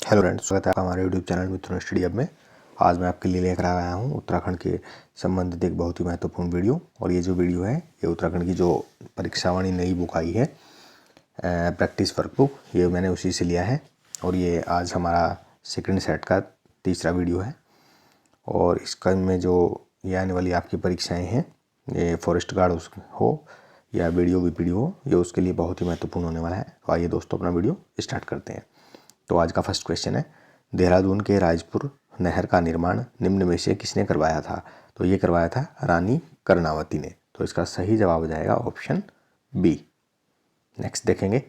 Hello friends, स्वागत है आपका हमारे यूट्यूब चैनल मिथुन स्टडी हब में। आज मैं आपके लिए लेकर आया हूँ उत्तराखंड के संबंधित एक बहुत ही महत्वपूर्ण वीडियो। और ये जो वीडियो है ये उत्तराखंड की जो परीक्षावाणी नई बुक आई है प्रैक्टिस वर्कबुक, ये मैंने उसी से लिया है। और ये आज हमारा सेकंड सेट का तीसरा वीडियो है। और इसका में जो ये आने वाली आपकी परीक्षाएँ हैं, ये फॉरेस्ट गार्ड हो या वीडियो वीपीडी हो, ये उसके लिए बहुत ही महत्वपूर्ण होने वाला है। तो आइए दोस्तों अपना वीडियो स्टार्ट करते हैं। तो आज का फर्स्ट क्वेश्चन है, देहरादून के राजपुर नहर का निर्माण निम्न में से किसने करवाया था? तो ये करवाया था रानी कर्णावती ने। तो इसका सही जवाब हो जाएगा ऑप्शन बी। नेक्स्ट देखेंगे,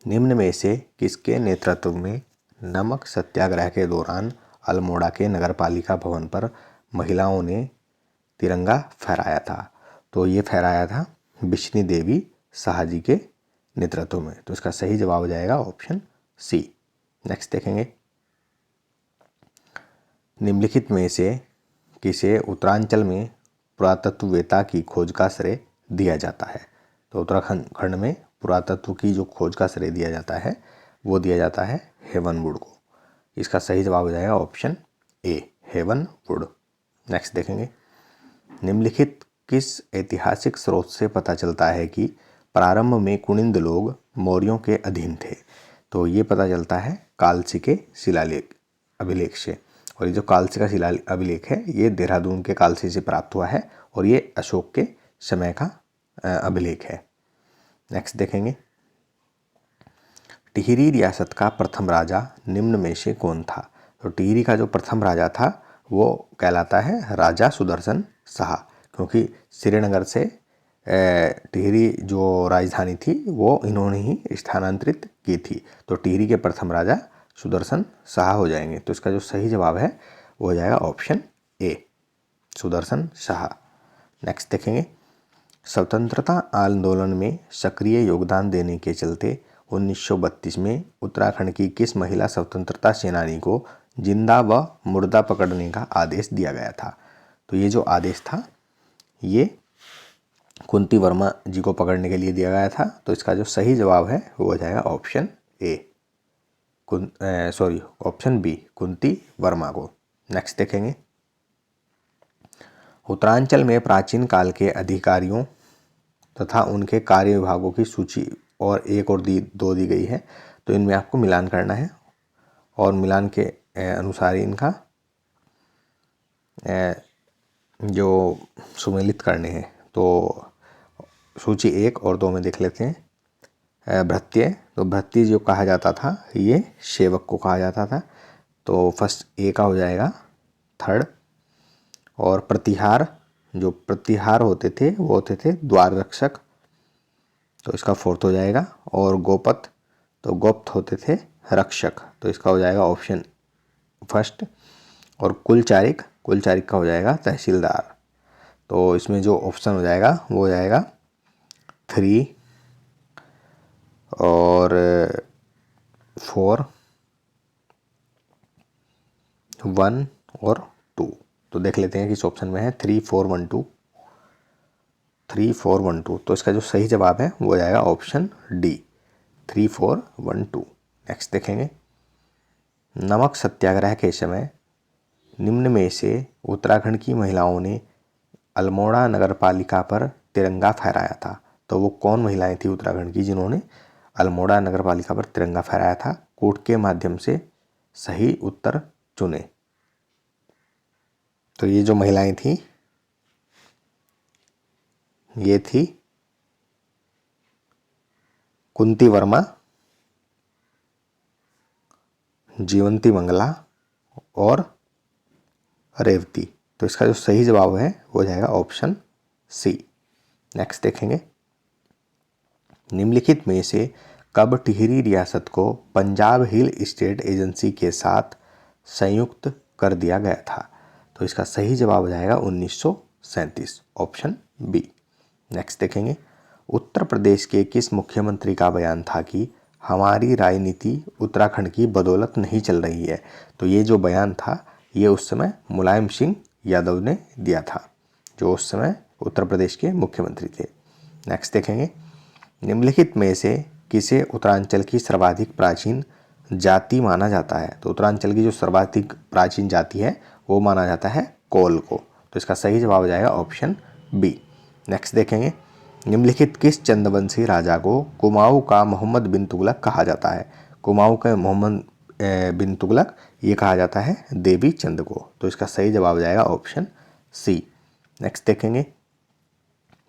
निम्न में से किसके नेतृत्व में नमक सत्याग्रह के दौरान अल्मोड़ा के नगरपालिका भवन पर महिलाओं ने तिरंगा फहराया था? तो ये फहराया था बिश्नी देवी शाहजी के नेतृत्व में। तो इसका सही जवाब हो जाएगा ऑप्शन सी। नेक्स्ट देखेंगे, निम्नलिखित में से किसे उत्तरांचल में पुरातत्ववेत्ता की खोज का श्रेय दिया जाता है? तो उत्तराखंड में पुरातत्व की जो खोज का श्रेय दिया जाता है वो दिया जाता है हेवनवुड को। इसका सही जवाब हो जाएगा ऑप्शन ए, हेवनवुड। नेक्स्ट देखेंगे, निम्नलिखित किस ऐतिहासिक स्रोत से पता चलता है कि प्रारंभ में कुनिंद लोग मौर्यों के अधीन थे? तो ये पता चलता है कालसी के शिलालेख अभिलेख से। और ये जो कालसी का शिला अभिलेख है ये देहरादून के कालसी से प्राप्त हुआ है और ये अशोक के समय का अभिलेख है। नेक्स्ट देखेंगे, टिहरी रियासत का प्रथम राजा निम्न में से कौन था? तो टिहरी का जो प्रथम राजा था वो कहलाता है राजा सुदर्शन शाह, क्योंकि श्रीनगर से टिहरी जो राजधानी थी वो इन्होंने ही स्थानांतरित की थी। तो टिहरी के प्रथम राजा सुदर्शन शाह हो जाएंगे। तो इसका जो सही जवाब है वो हो जाएगा ऑप्शन ए, सुदर्शन शाह। नेक्स्ट देखेंगे, स्वतंत्रता आंदोलन में सक्रिय योगदान देने के चलते 1932 में उत्तराखंड की किस महिला स्वतंत्रता सेनानी को जिंदा व मुर्दा पकड़ने का आदेश दिया गया था? तो ये जो आदेश था ये कुंती वर्मा जी को पकड़ने के लिए दिया गया था। तो इसका जो सही जवाब है वो हो जाएगा option A, option B, Kunti Verma को। नेक्स्ट देखेंगे, उत्तरांचल में प्राचीन काल के अधिकारियों तथा उनके कार्य विभागों की सूची और एक और दो दी गई है। तो इनमें आपको मिलान करना है और मिलान के अनुसार इनका जो सुमेलित करने हैं। तो सूची 1 और 2 में देख लेते हैं। भृत्य, तो भृत्य जो कहा जाता था ये सेवक को कहा जाता था। तो फर्स्ट ए का हो जाएगा थर्ड। और प्रतिहार, जो प्रतिहार होते थे वो होते थे द्वार रक्षक, तो इसका फोर्थ हो जाएगा। और गोपत, तो गोप्त होते थे रक्षक, तो इसका हो जाएगा ऑप्शन फर्स्ट। और कुलचारिक, कुलचारिक का हो जाएगा तहसीलदार। तो इसमें जो ऑप्शन हो जाएगा वो हो जाएगा 3 और 4, 1 और 2। तो देख लेते हैं किस ऑप्शन में है 3, 4, 1, 2, 3, 4, 1, 2। तो इसका जो सही जवाब है वो हो जाएगा ऑप्शन डी, 3, 4, 1, 2। नेक्स्ट देखेंगे, नमक सत्याग्रह के समय निम्न में से उत्तराखंड की महिलाओं ने अल्मोड़ा नगरपालिका पर तिरंगा फहराया था? तो वो कौन महिलाएं थी उत्तराखंड की जिन्होंने अल्मोड़ा नगरपालिका पर तिरंगा फहराया था? कोड के माध्यम से सही उत्तर चुने। तो ये जो महिलाएं थी ये थी कुंती वर्मा, जीवंती मंगला और रेवती। तो इसका जो सही जवाब है वो हो जाएगा ऑप्शन सी। नेक्स्ट देखेंगे, निम्नलिखित में से कब टिहरी रियासत को पंजाब हिल स्टेट एजेंसी के साथ संयुक्त कर दिया गया था? तो इसका सही जवाब हो जाएगा 1937, ऑप्शन बी। नेक्स्ट देखेंगे, उत्तर प्रदेश के किस मुख्यमंत्री का बयान था कि हमारी राजनीति उत्तराखंड की बदौलत नहीं चल रही है? तो ये जो बयान था ये उस समय मुलायम सिंह यादव ने दिया था, जो उस समय उत्तर प्रदेश के मुख्यमंत्री थे। नेक्स्ट देखेंगे, निम्नलिखित में से किसे उत्तरांचल की सर्वाधिक प्राचीन जाति माना जाता है? तो उत्तरांचल की जो सर्वाधिक प्राचीन जाति है वो माना जाता है कोल को। तो इसका सही जवाब हो जाएगा ऑप्शन बी। नेक्स्ट देखेंगे, निम्नलिखित किस चंदवंशी राजा को कुमाऊं का मोहम्मद बिन तुगलक कहा जाता है? कुमाऊं के मोहम्मद बिन तुगलक ये कहा जाता है देवी चंद को। तो इसका सही जवाब हो जाएगा ऑप्शन सी। नेक्स्ट देखेंगे,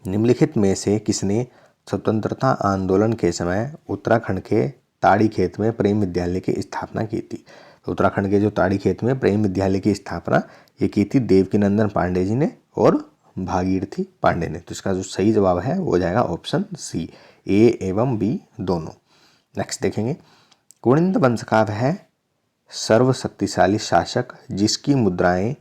निम्नलिखित में से किसने स्वतंत्रता आंदोलन के समय उत्तराखंड के ताड़ी खेत में प्रेम विद्यालय की स्थापना की थी? तो उत्तराखंड के जो ताड़ी खेत में प्रेम विद्यालय की स्थापना ये की थी देवकीनंदन पांडे जी ने और भागीरथी पांडे ने। तो इसका जो सही जवाब है वो हो जाएगा ऑप्शन सी, ए एवं बी दोनों। नेक्स्ट देखेंगे, कुनिंद वंश का वह सर्वशक्तिशाली शासक जिसकी मुद्राएं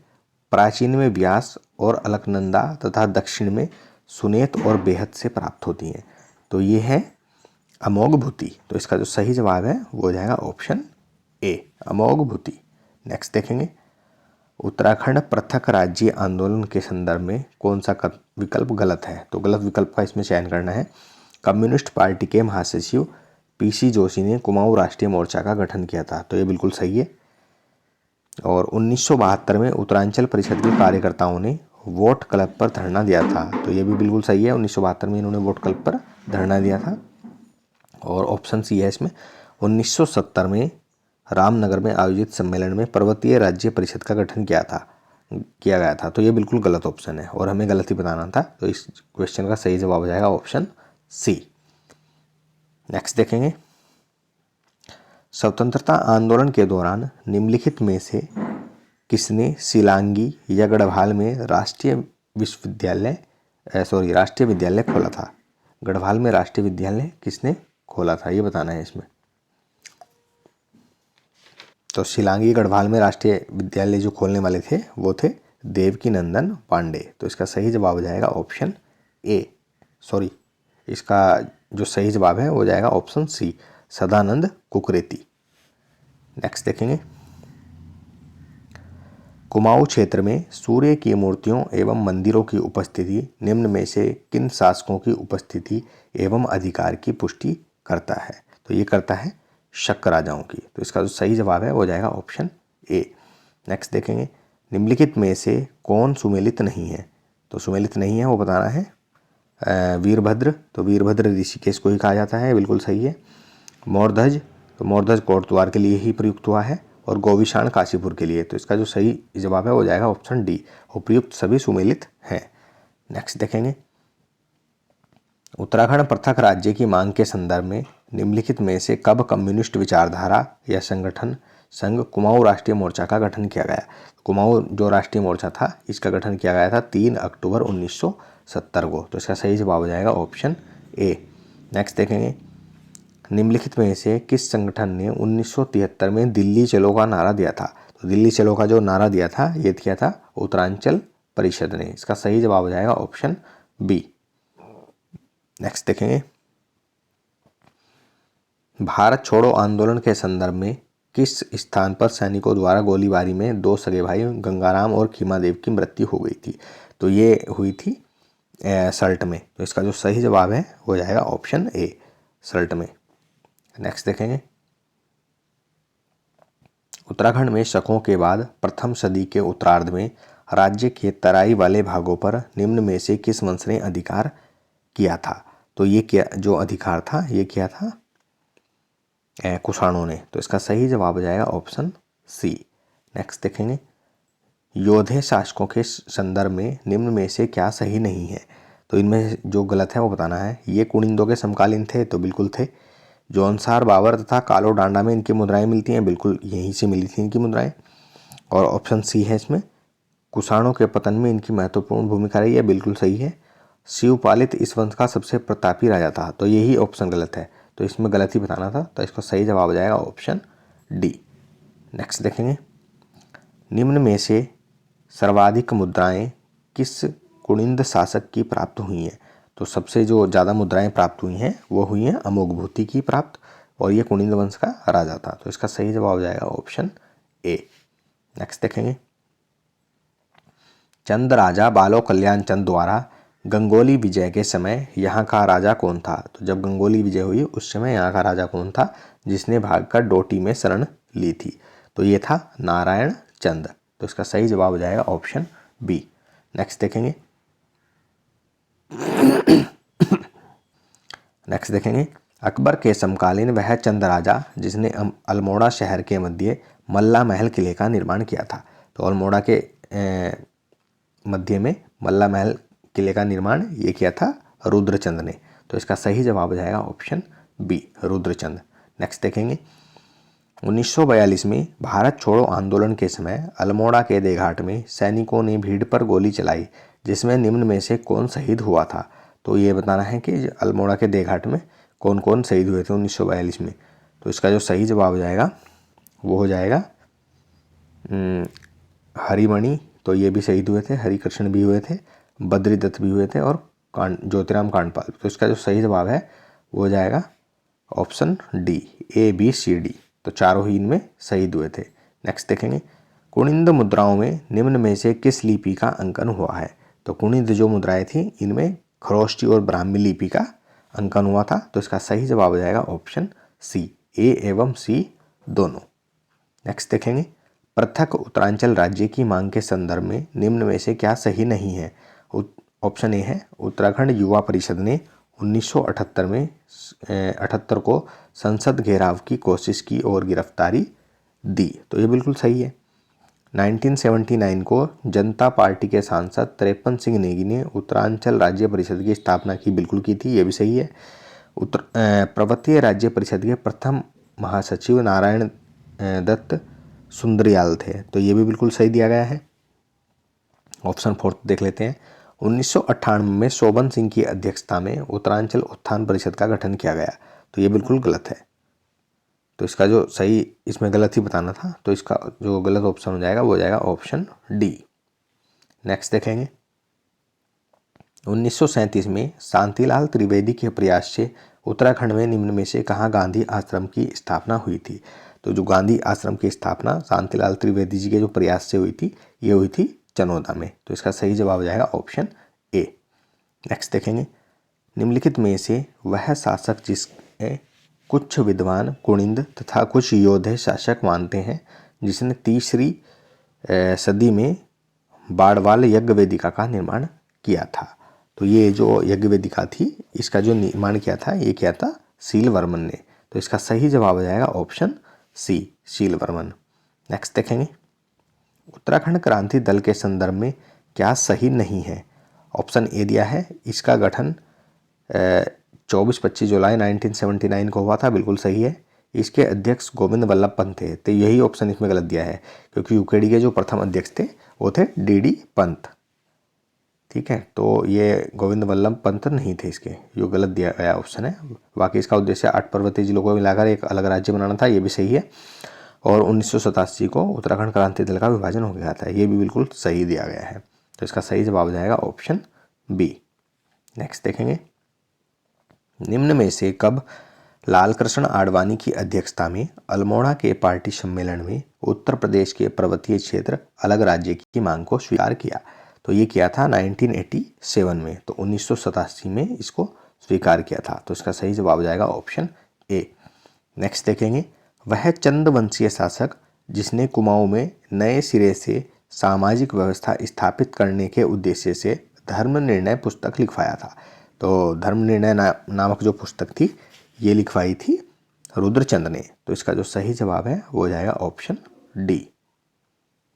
प्राचीन में व्यास और अलकनंदा तथा दक्षिण में सुनेत और बेहद से प्राप्त होती हैं? तो ये है अमोघभूति। तो इसका जो सही जवाब है वो हो जाएगा ऑप्शन ए, अमोघभूति। नेक्स्ट देखेंगे, उत्तराखंड पृथक राज्य आंदोलन के संदर्भ में कौन सा विकल्प गलत है? तो गलत विकल्प का इसमें चयन करना है। कम्युनिस्ट पार्टी के महासचिव पीसी जोशी ने कुमाऊं राष्ट्रीय मोर्चा का गठन किया था। तो ये बिल्कुल सही है। और 1972 में उत्तरांचल परिषद के कार्यकर्ताओं ने वोट क्लब पर धरना दिया था। तो ये भी बिल्कुल सही है, 1972 में इन्होंने वोट क्लब पर धरना दिया था। और ऑप्शन सी है इसमें, 1970 में रामनगर में आयोजित सम्मेलन में पर्वतीय राज्य परिषद का गठन किया गया था। तो ये बिल्कुल गलत ऑप्शन है और हमें गलत ही बताना था। तो इस क्वेश्चन का सही जवाब हो जाएगा ऑप्शन सी। नेक्स्ट देखेंगे, स्वतंत्रता आंदोलन के दौरान निम्नलिखित में से किसने शिलांगी या गढ़वाल में राष्ट्रीय विद्यालय खोला था? गढ़वाल में राष्ट्रीय विद्यालय किसने खोला था ये बताना है इसमें। तो शिलांगी गढ़वाल में राष्ट्रीय विद्यालय जो खोलने वाले थे वो थे देवकीनंदन पांडे। तो इसका सही जवाब हो जाएगा ऑप्शन ए, इसका जो सही जवाब है वो हो जाएगा option C, Sadanand Kukreti. Next देखेंगे, कुमाऊं क्षेत्र में सूर्य की मूर्तियों एवं मंदिरों की उपस्थिति निम्न में से किन शासकों की उपस्थिति एवं अधिकार की पुष्टि करता है? तो ये करता है शक राजाओं की। तो इसका जो सही जवाब है वो हो जाएगा ऑप्शन ए। नेक्स्ट देखेंगे, निम्नलिखित में से कौन सुमेलित नहीं है? तो सुमेलित नहीं है वो बताना है वीरभद्र। तो वीरभद्र ऋषिकेश को ही कहा जाता है, बिल्कुल सही है। मोरध्वज, तो मोरध्वज कोटद्वार के लिए ही प्रयुक्त हुआ है और गोविशाण काशीपुर के लिए। तो इसका जो सही जवाब है वो जाएगा ऑप्शन डी, उपयुक्त सभी सुमेलित हैं। नेक्स्ट देखेंगे, उत्तराखंड पृथक राज्य की मांग के संदर्भ में निम्नलिखित में से कब कम्युनिस्ट विचारधारा या संगठन संघ कुमाऊं राष्ट्रीय मोर्चा का गठन किया गया? कुमाऊं जो राष्ट्रीय मोर्चा था इसका गठन किया गया था 3 अक्टूबर 1970 को। तो इसका सही जवाब हो जाएगा ऑप्शन ए। नेक्स्ट देखेंगे, निम्नलिखित में से किस संगठन ने 1973 में दिल्ली चलो का नारा दिया था? तो दिल्ली चलो का जो नारा दिया था ये किया था उत्तरांचल परिषद ने। इसका सही जवाब हो जाएगा ऑप्शन बी। नेक्स्ट देखेंगे, भारत छोड़ो आंदोलन के संदर्भ में किस स्थान पर सैनिकों द्वारा गोलीबारी में 2 सगे भाई गंगाराम और खीमादेव की मृत्यु हो गई थी? तो ये हुई थी सल्ट में। तो इसका जो सही जवाब है हो जाएगा ऑप्शन ए, सल्ट में। नेक्स्ट देखेंगे, उत्तराखंड में शकों के बाद प्रथम सदी के उत्तरार्ध में राज्य के तराई वाले भागों पर निम्न में से किस वंश ने अधिकार किया था? तो ये क्या जो अधिकार था ये किया था कुषाणों ने। तो इसका सही जवाब हो जाएगा ऑप्शन सी। नेक्स्ट देखेंगे, योधे शासकों के संदर्भ में निम्न में से क्या सही नहीं है? तो इनमें जो गलत है वो बताना है। ये कुनिंदों के समकालीन थे, तो बिल्कुल थे। जौनसार, बाबर तथा कालो डांडा में इनकी मुद्राएं मिलती हैं, बिल्कुल यहीं से मिली थी इनकी मुद्राएं। और ऑप्शन सी है इसमें, कुषाणों के पतन में इनकी महत्वपूर्ण भूमिका रही है, बिल्कुल सही है। शिवपालित इस वंश का सबसे प्रतापी राजा था, तो यही ऑप्शन गलत है। तो इसमें गलत ही बताना था, तो इसका सही जवाब हो जाएगा ऑप्शन डी। नेक्स्ट देखेंगे, निम्न में से सर्वाधिक मुद्राएं किस कुनिंद शासक की प्राप्त हुई हैं? तो सबसे जो ज़्यादा मुद्राएं प्राप्त हुई हैं वो हुई हैं अमोघभूति की प्राप्त, और ये कुनिंद वंश का राजा था। तो इसका सही जवाब हो जाएगा ऑप्शन ए। नेक्स्ट देखेंगे, चंद राजा बालो कल्याण चंद द्वारा गंगोली विजय के समय यहाँ का राजा कौन था? तो जब गंगोली विजय हुई उस समय यहाँ का राजा कौन था? जिसने भागकर डोटी में शरण ली थी? तो ये था नारायण चंद। तो इसका सही जवाब हो जाएगा ऑप्शन बी। नेक्स्ट देखेंगे। नेक्स्ट देखेंगे, अकबर के समकालीन वह चंद राजा जिसने अल्मोड़ा शहर के मध्य मल्ला महल किले का निर्माण किया था। तो अल्मोड़ा के मध्य में मल्ला महल किले का निर्माण ये किया था रुद्रचंद ने। तो इसका सही जवाब हो जाएगा ऑप्शन बी, रुद्रचंद। नेक्स्ट देखेंगे, 1942 में भारत छोड़ो आंदोलन के समय अल्मोड़ा के देघाट में सैनिकों ने भीड़ पर गोली चलाई, जिसमें निम्न में से कौन शहीद हुआ था? तो ये बताना है कि अल्मोड़ा के देघाट में कौन कौन शहीद हुए थे 1942 में। तो इसका जो सही जवाब हो जाएगा वो हो जाएगा हरिमणि, तो ये भी शहीद हुए थे, हरिकृष्ण भी हुए थे, बद्रीदत्त भी हुए थे और ज्योतिराम कांडपाल। तो इसका जो सही जवाब है वो हो जाएगा option D, A B C D. तो चारों ही इनमें शहीद हुए थे। नेक्स्ट देखेंगे, कुनिंद मुद्राओं में निम्न में से किस लिपि का अंकन हुआ है? तो कुनिंद जो मुद्राएं थी इनमें खरोष्टी और ब्राह्मी लिपि का अंकन हुआ था। तो इसका सही जवाब हो जाएगा ऑप्शन सी, ए एवं सी दोनों। नेक्स्ट देखेंगे, पृथक उत्तरांचल राज्य की मांग के संदर्भ में निम्न में से क्या सही नहीं है? ऑप्शन ए है, उत्तराखंड युवा परिषद ने 1978 में 78 को संसद घेराव की कोशिश की और गिरफ्तारी दी। तो ये बिल्कुल सही है। 1979 को जनता पार्टी के सांसद त्रेपन सिंह नेगी ने उत्तरांचल राज्य परिषद की स्थापना की, बिल्कुल की थी, ये भी सही है। पर्वतीय राज्य परिषद के प्रथम महासचिव नारायण दत्त सुंदरियाल थे। तो ये भी बिल्कुल सही दिया गया है। ऑप्शन फोर्थ देख लेते हैं, 1998 में शोभन सिंह की अध्यक्षता में उत्तरांचल उत्थान परिषद का गठन किया गया। तो ये बिल्कुल गलत है। तो इसका जो सही, इसमें गलत ही बताना था, तो इसका जो गलत ऑप्शन हो जाएगा वो हो जाएगा ऑप्शन डी। नेक्स्ट देखेंगे, 1937 में शांतिलाल त्रिवेदी के प्रयास से उत्तराखंड में निम्न में से कहाँ गांधी आश्रम की स्थापना हुई थी? तो जो गांधी आश्रम की स्थापना शांतिलाल त्रिवेदी जी के जो प्रयास से हुई थी, ये हुई थी चनौदा में। तो इसका सही जवाब हो जाएगा ऑप्शन ए। नेक्स्ट देखेंगे, निम्नलिखित में से वह शासक जिसके कुछ विद्वान कुनिंद तथा कुछ योद्धे शासक मानते हैं जिसने तीसरी सदी में बाड़वाल यज्ञ वेदिका का निर्माण किया था। तो ये जो यज्ञ वेदिका थी इसका जो निर्माण किया था ये किया था शीलवर्मन ने। तो इसका सही जवाब हो जाएगा ऑप्शन सी, शीलवर्मन। नेक्स्ट देखेंगे, उत्तराखंड क्रांति दल के संदर्भ में क्या सही नहीं है? ऑप्शन ए दिया है, इसका गठन 24-25 जुलाई 1979 को हुआ था, बिल्कुल सही है। इसके अध्यक्ष गोविंद वल्लभ पंत थे। तो यही ऑप्शन इसमें गलत दिया है, क्योंकि यूकेडी के जो प्रथम अध्यक्ष थे वो थे डी पंत। ठीक है, तो ये गोविंद वल्लभ पंत नहीं थे, इसके जो गलत दिया गया ऑप्शन है। बाकी इसका उद्देश्य 8 पर्वतीय जिलों को मिलाकर एक अलग राज्य बनाना था, ये भी सही है। और 1987 को उत्तराखंड क्रांति दल का विभाजन हो गया था, ये भी बिल्कुल सही दिया गया है। तो इसका सही जवाब हो जाएगा ऑप्शन बी। नेक्स्ट देखेंगे, निम्न में से कब लालकृष्ण आडवाणी की अध्यक्षता में अल्मोड़ा के पार्टी सम्मेलन में उत्तर प्रदेश के पर्वतीय क्षेत्र अलग राज्य की मांग को स्वीकार किया? तो ये किया था 1987 में। तो 1987 में इसको स्वीकार किया था। तो इसका सही जवाब हो जाएगा ऑप्शन ए। नेक्स्ट देखेंगे, वह चंद वंशीय शासक जिसने कुमाऊं में नए सिरे से सामाजिक व्यवस्था स्थापित करने के उद्देश्य से धर्म निर्णय पुस्तक लिखवाया था। तो धर्म निर्णय नामक जो पुस्तक थी ये लिखवाई थी रुद्रचंद ने। तो इसका जो सही जवाब है वो हो जाएगा ऑप्शन डी।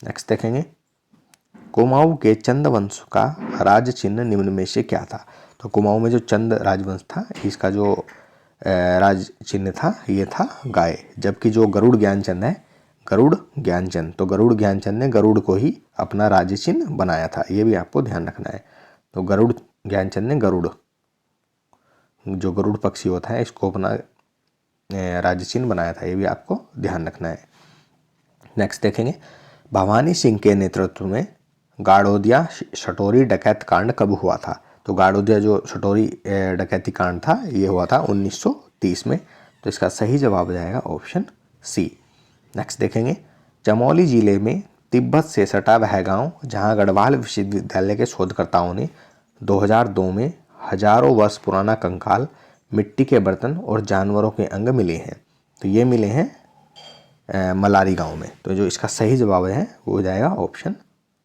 नेक्स्ट देखेंगे, कुमाऊं के चंद वंश का राज चिन्ह निम्न में से क्या था? तो कुमाऊं में जो चंद राजवंश था इसका जो राज चिन्ह था ये था गाय। जबकि जो गरुड़ ज्ञानचंद है, गरुड़ ज्ञानचंद, तो गरुड़ ज्ञानचंद ने गरुड़ को ही अपना राज चिन्ह बनाया था, ये भी आपको ध्यान रखना है। तो गरुड़ ज्ञानचंद ने गरुड़, जो गरुड़ पक्षी होता है, इसको अपना राज्य चिन्ह बनाया था, ये भी आपको ध्यान रखना है। नेक्स्ट देखेंगे, भवानी सिंह के नेतृत्व में गाड़ोदिया शटोरी डकैत कांड कब हुआ था? तो गाड़ोदिया जो शटोरी डकैती कांड था ये हुआ था 1930 में। तो इसका सही जवाब हो जाएगा ऑप्शन सी। नेक्स्ट देखेंगे, चमोली जिले में तिब्बत से सटा वह गांव जहां गढ़वाल विश्वविद्यालय के शोधकर्ताओं ने 2002 में हजारों वर्ष पुराना कंकाल, मिट्टी के बर्तन और जानवरों के अंग मिले हैं, तो ये मिले हैं मलारी गांव में। तो जो इसका सही जवाब है वो हो जाएगा ऑप्शन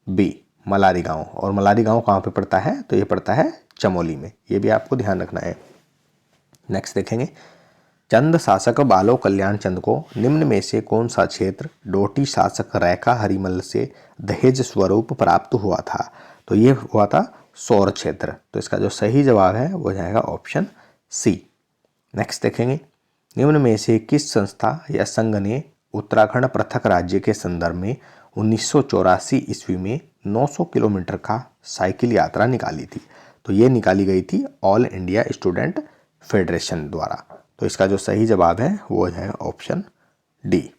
बी, मलारी गांव। और मलारी गांव कहाँ पे पड़ता है? तो ये पड़ता है चमोली में, ये भी आपको ध्यान रखना है। नेक्स्ट देखेंगे, चंद शासक बालो कल्याण चंद को निम्न में से कौन सा क्षेत्र डोटी शासक रेखा हरिमल से दहेज स्वरूप प्राप्त हुआ था? तो ये हुआ था सौर क्षेत्र। तो इसका जो सही जवाब है वो जाएगा ऑप्शन सी। नेक्स्ट देखेंगे, निम्न में से किस संस्था या संघ ने उत्तराखंड पृथक राज्य के संदर्भ में 1984 ईस्वी में 900 किलोमीटर का साइकिल यात्रा निकाली थी? तो ये निकाली गई थी ऑल इंडिया स्टूडेंट फेडरेशन द्वारा। तो इसका जो सही जवाब है वो है ऑप्शन डी।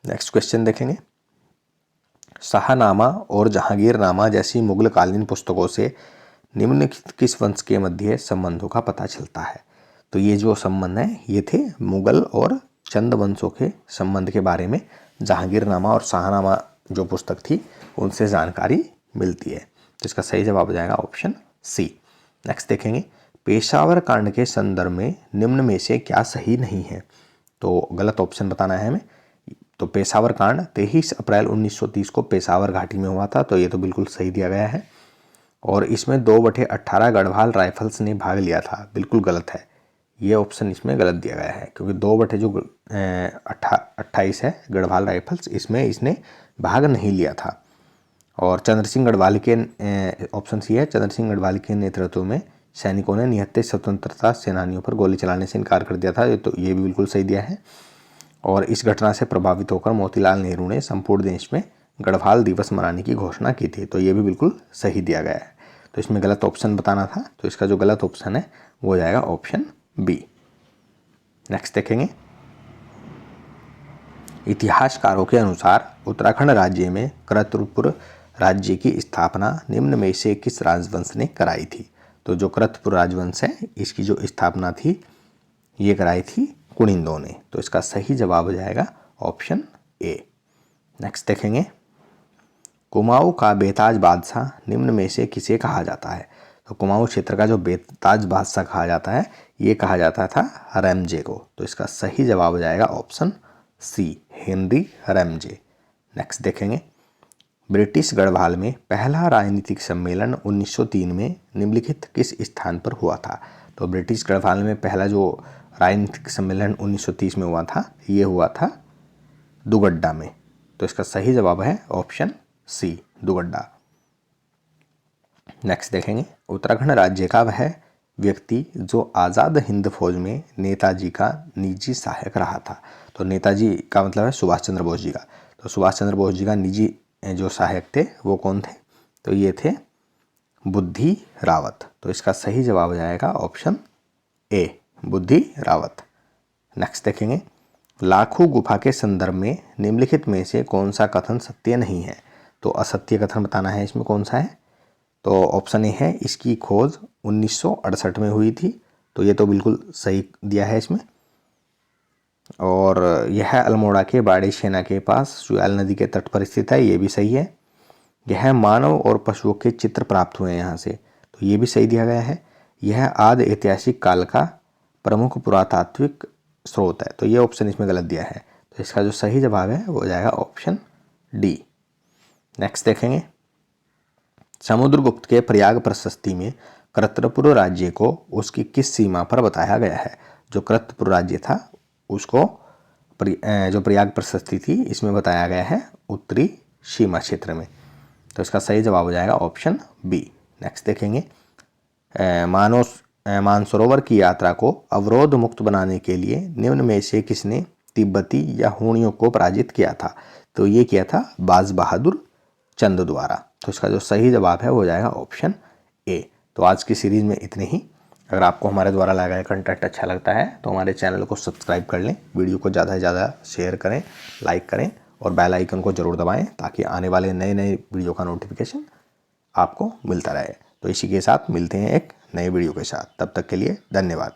नेक्स्ट क्वेश्चन देखेंगे, शाहनामा और जहांगीरनामा जैसी मुगल कालीन पुस्तकों से निम्नलिखित किस वंश के मध्य संबंधों का पता चलता है? तो ये जो संबंध है ये थे मुगल और चंद वंशों के संबंध के बारे में जहांगीरनामा और शाहनामा जो पुस्तक थी उनसे जानकारी मिलती है। तो इसका सही जवाब हो जाएगा ऑप्शन सी। नेक्स्ट देखेंगे, पेशावर कांड के संदर्भ में निम्न में से क्या सही नहीं है? तो गलत ऑप्शन बताना है हमें। तो पेशावर कांड 23 अप्रैल 1930 को पेशावर घाटी में हुआ था, तो ये तो बिल्कुल सही दिया गया है। और इसमें 2/18 गढ़वाल राइफल्स ने भाग लिया था, बिल्कुल गलत है, ये ऑप्शन इसमें गलत दिया गया है, क्योंकि 2/28 है गढ़वाल राइफल्स, इसमें इसने भाग नहीं लिया था। और चंद्र सिंह गढ़वाल के ऑप्शन सी है, चंद्र सिंह गढ़वाल के नेतृत्व में सैनिकों ने निहत्थे स्वतंत्रता सेनानियों पर गोली चलाने से इनकार कर दिया था, तो ये भी बिल्कुल सही दिया है। और इस घटना से प्रभावित होकर मोतीलाल नेहरू ने संपूर्ण देश में गढ़वाल दिवस मनाने की घोषणा की थी, तो ये भी बिल्कुल सही दिया गया है। तो इसमें गलत ऑप्शन बताना था, तो इसका जो गलत ऑप्शन है वो हो जाएगा ऑप्शन बी। नेक्स्ट देखेंगे, इतिहासकारों के अनुसार उत्तराखंड राज्य में करतपुर राज्य की स्थापना निम्न में से किस राजवंश ने कराई थी? तो जो करतपुर राजवंश है इसकी जो स्थापना थी ये कराई थी कुनिंदों ने। तो इसका सही जवाब हो जाएगा ऑप्शन ए। नेक्स्ट देखेंगे, कुमाऊं का बेताज बादशाह निम्न में से किसे कहा जाता है? तो कुमाऊं क्षेत्र का जो बेताज बादशाह कहा जाता है ये कहा जाता था रैमजे को। तो इसका सही जवाब हो जाएगा option C, Henry Ramsay. Next देखेंगे, ब्रिटिश गढ़वाल में पहला राजनीतिक सम्मेलन 1903 में निम्नलिखित किस स्थान पर हुआ था? तो ब्रिटिश गढ़वाल में पहला जो राजनीतिक सम्मेलन 1930 में हुआ था ये हुआ था दुगड्डा में। तो इसका सही जवाब है ऑप्शन सी, दुगड्डा। नेक्स्ट देखेंगे, उत्तराखंड राज्य का वह व्यक्ति जो आज़ाद हिंद फौज में नेताजी का निजी सहायक रहा था। तो नेताजी का मतलब है सुभाष चंद्र बोस जी का। तो सुभाष चंद्र बोस जी का निजी जो सहायक थे वो कौन थे? तो ये थे बुद्धि रावत। तो इसका सही जवाब हो जाएगा ऑप्शन ए, बुद्धि रावत। नेक्स्ट देखेंगे, लाखों गुफा के संदर्भ में निम्नलिखित में से कौन सा कथन सत्य नहीं है? तो असत्य कथन बताना है, इसमें कौन सा है? तो ऑप्शन ए है, इसकी खोज 1968 में हुई थी, तो ये तो बिल्कुल सही दिया है इसमें। और यह अल्मोड़ा के बाड़ी सेना के पास सुयाल नदी के तट पर स्थित है, ये भी सही है। यह मानव और पशुओं के चित्र प्राप्त हुए हैं यहाँ से, तो ये भी सही दिया गया है। यह आदि ऐतिहासिक काल का प्रमुख पुरातात्विक स्रोत है, तो ये ऑप्शन इसमें गलत दिया है। तो इसका जो सही जवाब है वो हो जाएगा ऑप्शन डी। नेक्स्ट देखेंगे, समुद्रगुप्त के प्रयाग प्रशस्ति में करतपुर राज्य को उसकी किस सीमा पर बताया गया है? जो करतपुर राज्य था उसको जो प्रयाग प्रशस्ति थी इसमें बताया गया है उत्तरी सीमा क्षेत्र में। तो इसका सही जवाब हो जाएगा ऑप्शन बी। नेक्स्ट देखेंगे, मानसरोवर की यात्रा को अवरोध मुक्त बनाने के लिए निम्न में से किसने तिब्बती या हूणियों को पराजित किया था? तो ये किया था बाज बहादुर चंद द्वारा। तो इसका जो सही जवाब है वो हो जाएगा ऑप्शन ए। तो आज की सीरीज में इतने ही। अगर आपको हमारे द्वारा लगाया गया कंटेंट अच्छा लगता है तो हमारे चैनल को सब्सक्राइब कर लें, वीडियो को ज़्यादा से ज़्यादा शेयर करें, लाइक करें और बेल आइकन को ज़रूर दबाएं ताकि आने वाले नए नए वीडियो का नोटिफिकेशन आपको मिलता रहे। तो इसी के साथ मिलते हैं एक नए वीडियो के साथ, तब तक के लिए धन्यवाद।